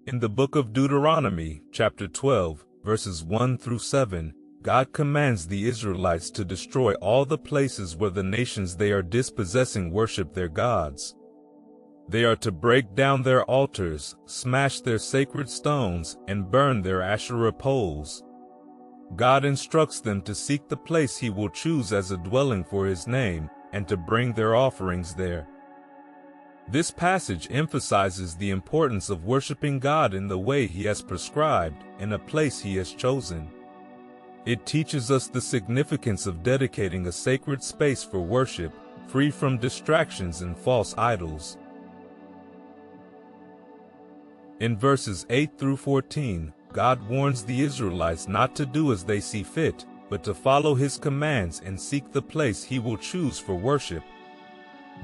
In the Book of Deuteronomy, chapter 12, verses 1 through 7, God commands the Israelites to destroy all the places where the nations they are dispossessing worship their gods. They are to break down their altars, smash their sacred stones, and burn their Asherah poles. God instructs them to seek the place He will choose as a dwelling for His name, and to bring their offerings there. This passage emphasizes the importance of worshiping God in the way He has prescribed, in a place He has chosen. It teaches us the significance of dedicating a sacred space for worship, free from distractions and false idols. In verses 8 through 14, God warns the Israelites not to do as they see fit, but to follow His commands and seek the place He will choose for worship.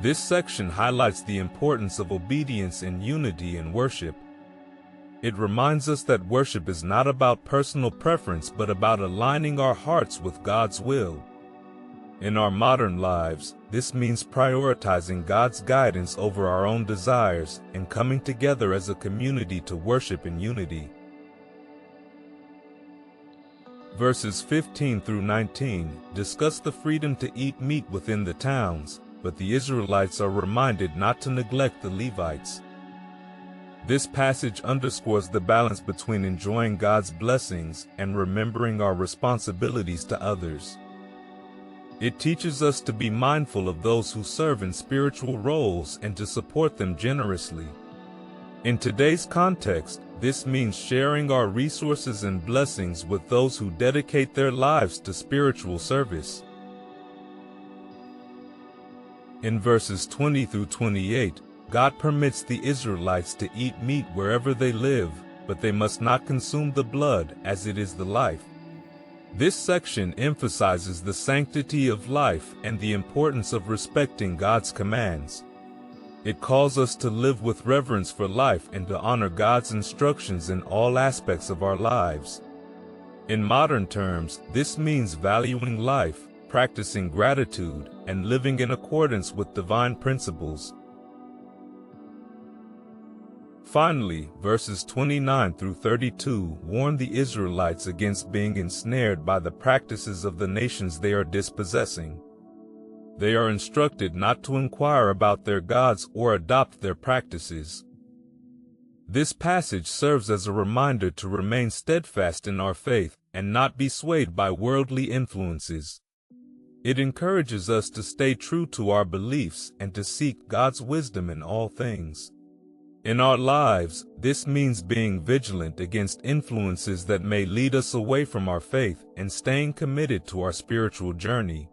This section highlights the importance of obedience and unity in worship. It reminds us that worship is not about personal preference but about aligning our hearts with God's will. In our modern lives, this means prioritizing God's guidance over our own desires and coming together as a community to worship in unity. Verses 15 through 19 discuss the freedom to eat meat within the towns, but the Israelites are reminded not to neglect the Levites. This passage underscores the balance between enjoying God's blessings and remembering our responsibilities to others. It teaches us to be mindful of those who serve in spiritual roles and to support them generously. In today's context, this means sharing our resources and blessings with those who dedicate their lives to spiritual service. In verses 20 through 28, God permits the Israelites to eat meat wherever they live, but they must not consume the blood, as it is the life. This section emphasizes the sanctity of life and the importance of respecting God's commands. It calls us to live with reverence for life and to honor God's instructions in all aspects of our lives. In modern terms, this means valuing life, practicing gratitude, and living in accordance with divine principles. Finally, verses 29 through 32 warn the Israelites against being ensnared by the practices of the nations they are dispossessing. They are instructed not to inquire about their gods or adopt their practices. This passage serves as a reminder to remain steadfast in our faith and not be swayed by worldly influences. It encourages us to stay true to our beliefs and to seek God's wisdom in all things. In our lives, this means being vigilant against influences that may lead us away from our faith and staying committed to our spiritual journey.